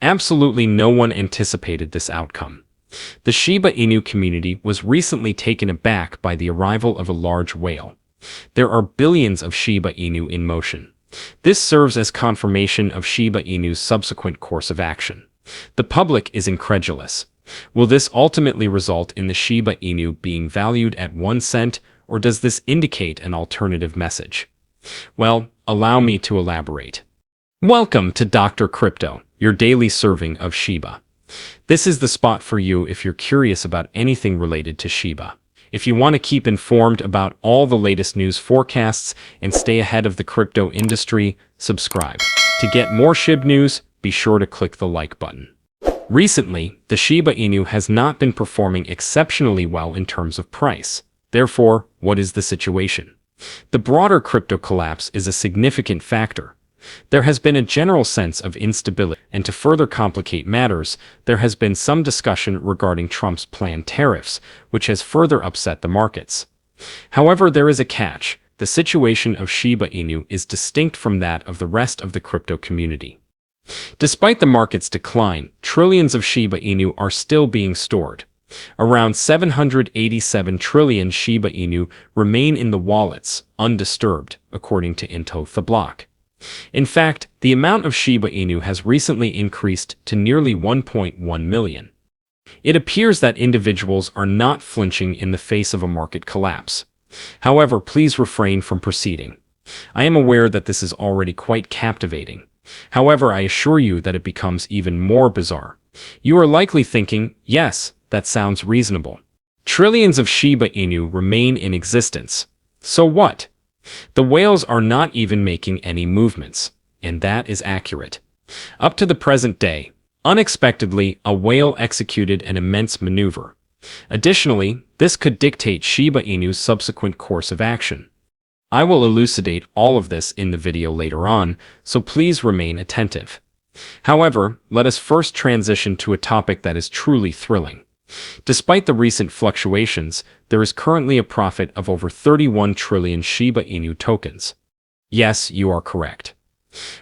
Absolutely no one anticipated this outcome. The Shiba Inu community was recently taken aback by the arrival of a large whale. There are billions of Shiba Inu in motion. This serves as confirmation of Shiba Inu's subsequent course of action. The public is incredulous. Will this ultimately result in the Shiba Inu being valued at 1 cent, or does this indicate an alternative message? Well, allow me to elaborate. Welcome to Dr. Crypto, your daily serving of Shiba. This is the spot for you if you're curious about anything related to Shiba. If you want to keep informed about all the latest news forecasts and stay ahead of the crypto industry, subscribe. To get more SHIB news, be sure to click the like button. Recently, the Shiba Inu has not been performing exceptionally well in terms of price. Therefore, what is the situation? The broader crypto collapse is a significant factor. There has been a general sense of instability, and to further complicate matters, there has been some discussion regarding Trump's planned tariffs, which has further upset the markets. However, there is a catch. The situation of Shiba Inu is distinct from that of the rest of the crypto community. Despite the market's decline, trillions of Shiba Inu are still being stored. Around 787 trillion Shiba Inu remain in the wallets, undisturbed, according to Into the Block. In fact, the amount of Shiba Inu has recently increased to nearly 1.1 million. It appears that individuals are not flinching in the face of a market collapse. However, please refrain from proceeding. I am aware that this is already quite captivating. However, I assure you that it becomes even more bizarre. You are likely thinking, yes, that sounds reasonable. Trillions of Shiba Inu remain in existence. So what? The whales are not even making any movements, and that is accurate. Up to the present day, unexpectedly, a whale executed an immense maneuver. Additionally, this could dictate Shiba Inu's subsequent course of action. I will elucidate all of this in the video later on, so please remain attentive. However, let us first transition to a topic that is truly thrilling. Despite the recent fluctuations, there is currently a profit of over 31 trillion Shiba Inu tokens. Yes, you are correct.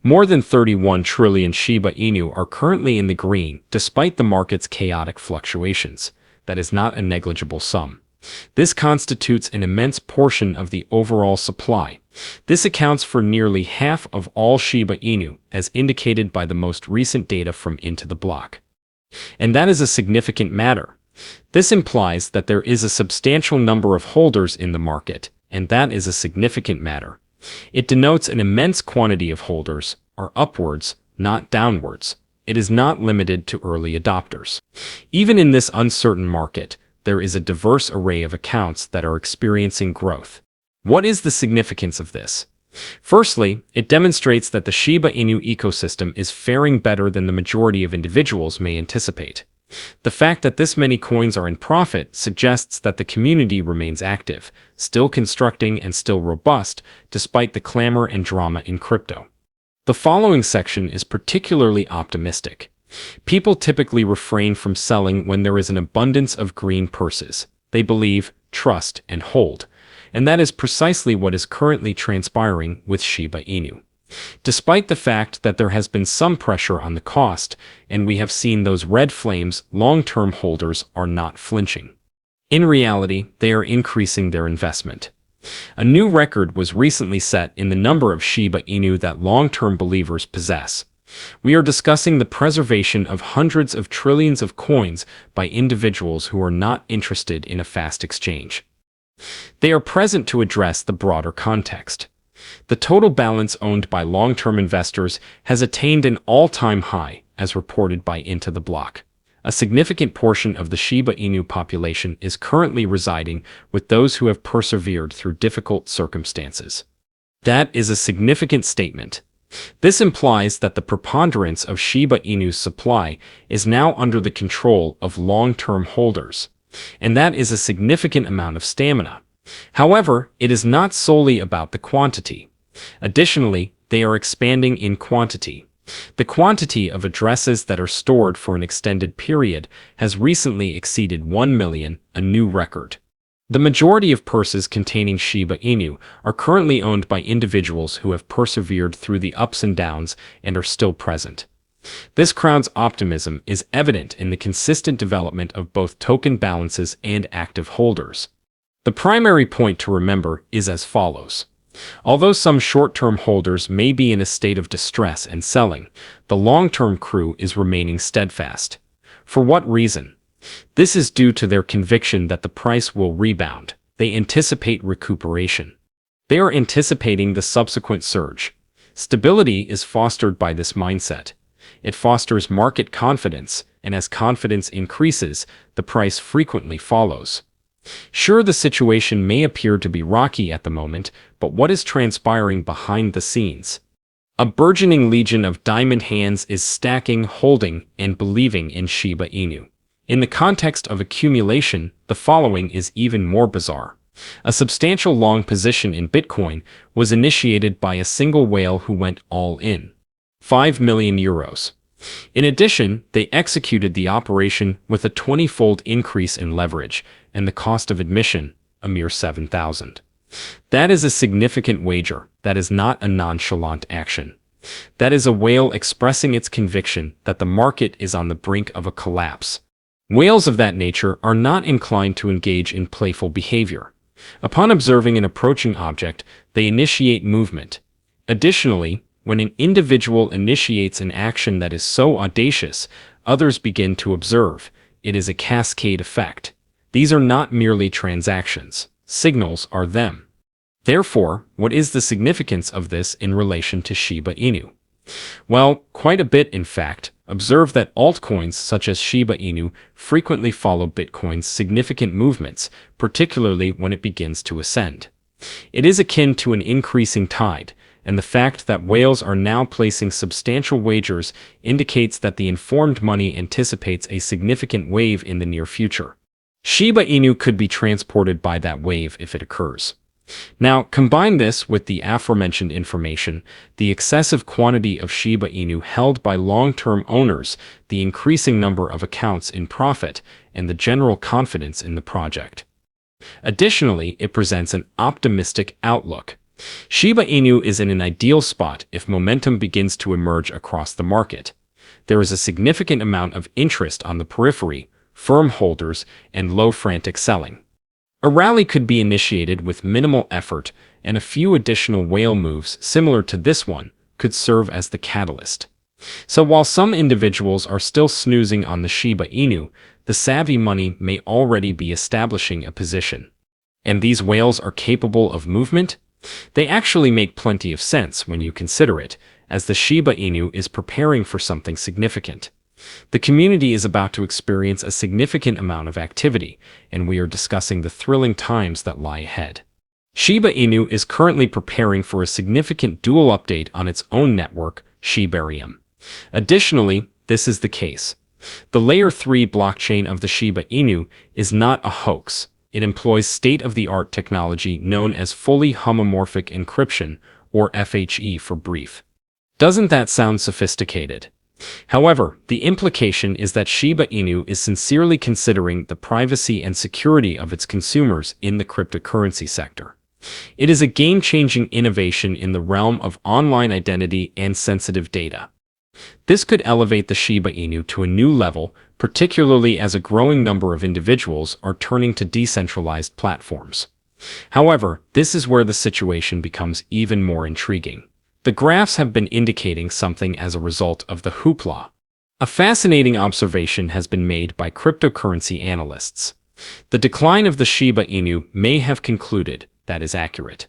More than 31 trillion Shiba Inu are currently in the green, despite the market's chaotic fluctuations. That is not a negligible sum. This constitutes an immense portion of the overall supply. This accounts for nearly half of all Shiba Inu, as indicated by the most recent data from Into the Block. And that is a significant matter. This implies that there is a substantial number of holders in the market, and that is a significant matter. It denotes an immense quantity of holders are upwards, not downwards. It is not limited to early adopters. Even in this uncertain market, there is a diverse array of accounts that are experiencing growth. What is the significance of this? Firstly, it demonstrates that the Shiba Inu ecosystem is faring better than the majority of individuals may anticipate. The fact that this many coins are in profit suggests that the community remains active, still constructing and still robust, despite the clamor and drama in crypto. The following section is particularly optimistic. People typically refrain from selling when there is an abundance of green purses. They believe, trust, and hold. And that is precisely what is currently transpiring with Shiba Inu. Despite the fact that there has been some pressure on the cost, and we have seen those red flames, long-term holders are not flinching. In reality, they are increasing their investment. A new record was recently set in the number of Shiba Inu that long-term believers possess. We are discussing the preservation of hundreds of trillions of coins by individuals who are not interested in a fast exchange. They are present to address the broader context. The total balance owned by long-term investors has attained an all-time high, as reported by Into the Block. A significant portion of the Shiba Inu population is currently residing with those who have persevered through difficult circumstances. That is a significant statement. This implies that the preponderance of Shiba Inu's supply is now under the control of long-term holders. And that is a significant amount of stamina. However, it is not solely about the quantity. Additionally, they are expanding in quantity. The quantity of addresses that are stored for an extended period has recently exceeded 1 million, a new record. The majority of purses containing Shiba Inu are currently owned by individuals who have persevered through the ups and downs and are still present. This crowd's optimism is evident in the consistent development of both token balances and active holders. The primary point to remember is as follows. Although some short-term holders may be in a state of distress and selling, the long-term crew is remaining steadfast. For what reason? This is due to their conviction that the price will rebound. They anticipate recuperation. They are anticipating the subsequent surge. Stability is fostered by this mindset. It fosters market confidence, and as confidence increases, the price frequently follows. Sure, the situation may appear to be rocky at the moment, but what is transpiring behind the scenes? A burgeoning legion of diamond hands is stacking, holding, and believing in Shiba Inu. In the context of accumulation, the following is even more bizarre. A substantial long position in Bitcoin was initiated by a single whale who went all in. 5 million euros. In addition, they executed the operation with a 20-fold increase in leverage, and the cost of admission, a mere 7,000. That is a significant wager. That is not a nonchalant action. That is a whale expressing its conviction that the market is on the brink of a collapse. Whales of that nature are not inclined to engage in playful behavior. Upon observing an approaching object, they initiate movement. Additionally, when an individual initiates an action that is so audacious, others begin to observe. It is a cascade effect. These are not merely transactions. Signals are them. Therefore, what is the significance of this in relation to Shiba Inu? Well, quite a bit in fact. Observe that altcoins such as Shiba Inu frequently follow Bitcoin's significant movements, particularly when it begins to ascend. It is akin to an increasing tide, and the fact that whales are now placing substantial wagers indicates that the informed money anticipates a significant wave in the near future. Shiba Inu could be transported by that wave if it occurs. Now, combine this with the aforementioned information, the excessive quantity of Shiba Inu held by long-term owners, the increasing number of accounts in profit, and the general confidence in the project. Additionally, it presents an optimistic outlook. Shiba Inu is in an ideal spot if momentum begins to emerge across the market. There is a significant amount of interest on the periphery, firm holders, and low frantic selling. A rally could be initiated with minimal effort, and a few additional whale moves similar to this one could serve as the catalyst. So while some individuals are still snoozing on the Shiba Inu, the savvy money may already be establishing a position. And these whales are capable of movement? They actually make plenty of sense when you consider it, as the Shiba Inu is preparing for something significant. The community is about to experience a significant amount of activity, and we are discussing the thrilling times that lie ahead. Shiba Inu is currently preparing for a significant dual update on its own network, Shibarium. Additionally, this is the case. The Layer 3 blockchain of the Shiba Inu is not a hoax. It employs state-of-the-art technology known as fully homomorphic encryption, or FHE for brief. Doesn't that sound sophisticated? However, the implication is that Shiba Inu is sincerely considering the privacy and security of its consumers in the cryptocurrency sector. It is a game-changing innovation in the realm of online identity and sensitive data. This could elevate the Shiba Inu to a new level, particularly as a growing number of individuals are turning to decentralized platforms. However, this is where the situation becomes even more intriguing. The graphs have been indicating something as a result of the hoopla. A fascinating observation has been made by cryptocurrency analysts. The decline of the Shiba Inu may have concluded. That is accurate.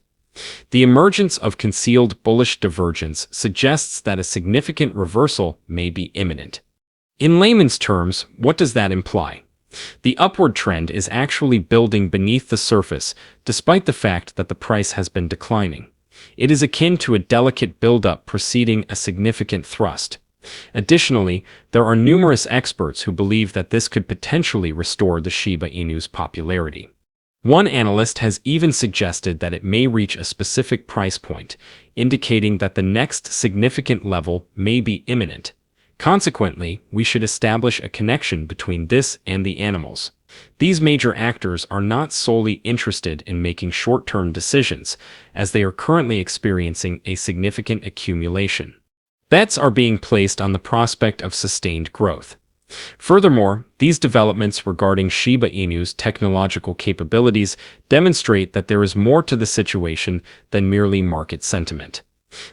The emergence of concealed bullish divergence suggests that a significant reversal may be imminent. In layman's terms, what does that imply? The upward trend is actually building beneath the surface, despite the fact that the price has been declining. It is akin to a delicate build-up preceding a significant thrust. Additionally, there are numerous experts who believe that this could potentially restore the Shiba Inu's popularity. One analyst has even suggested that it may reach a specific price point, indicating that the next significant level may be imminent. Consequently, we should establish a connection between this and the animals. These major actors are not solely interested in making short-term decisions, as they are currently experiencing a significant accumulation. Bets are being placed on the prospect of sustained growth. Furthermore, these developments regarding Shiba Inu's technological capabilities demonstrate that there is more to the situation than merely market sentiment.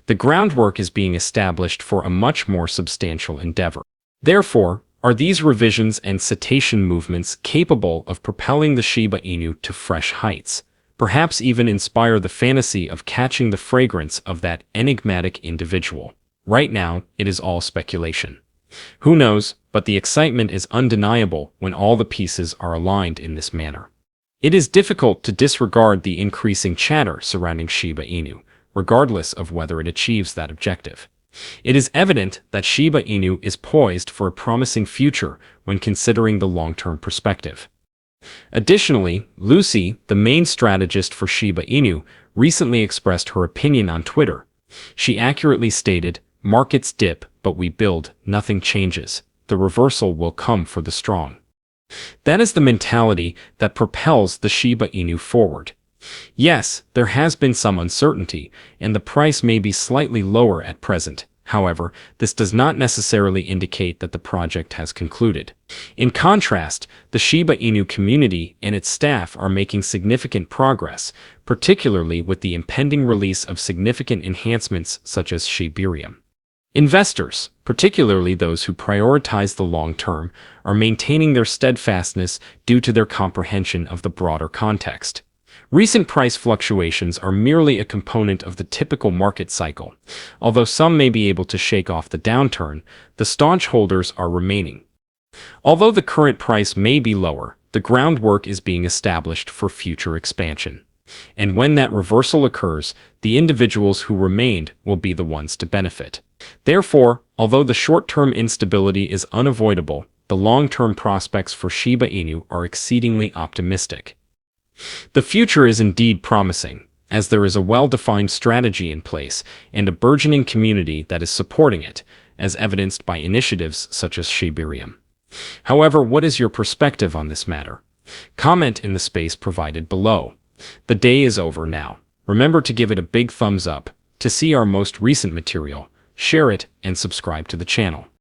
The groundwork is being established for a much more substantial endeavor. Therefore, are these revisions and cetacean movements capable of propelling the Shiba Inu to fresh heights, perhaps even inspire the fantasy of catching the fragrance of that enigmatic individual? Right now, it is all speculation. Who knows, but the excitement is undeniable when all the pieces are aligned in this manner. It is difficult to disregard the increasing chatter surrounding Shiba Inu, regardless of whether it achieves that objective. It is evident that Shiba Inu is poised for a promising future when considering the long-term perspective. Additionally, Lucy, the main strategist for Shiba Inu, recently expressed her opinion on Twitter. She accurately stated, "Markets dip, but we build, nothing changes. The reversal will come for the strong." That is the mentality that propels the Shiba Inu forward. Yes, there has been some uncertainty, and the price may be slightly lower at present. However, this does not necessarily indicate that the project has concluded. In contrast, the Shiba Inu community and its staff are making significant progress, particularly with the impending release of significant enhancements such as Shibarium. Investors, particularly those who prioritize the long term, are maintaining their steadfastness due to their comprehension of the broader context. Recent price fluctuations are merely a component of the typical market cycle. Although some may be able to shake off the downturn, the staunch holders are remaining. Although the current price may be lower, the groundwork is being established for future expansion. And when that reversal occurs, the individuals who remained will be the ones to benefit. Therefore, although the short-term instability is unavoidable, the long-term prospects for Shiba Inu are exceedingly optimistic. The future is indeed promising, as there is a well-defined strategy in place and a burgeoning community that is supporting it, as evidenced by initiatives such as Shibarium. However, what is your perspective on this matter? Comment in the space provided below. The day is over now. Remember to give it a big thumbs up. To see our most recent material, share it, and subscribe to the channel.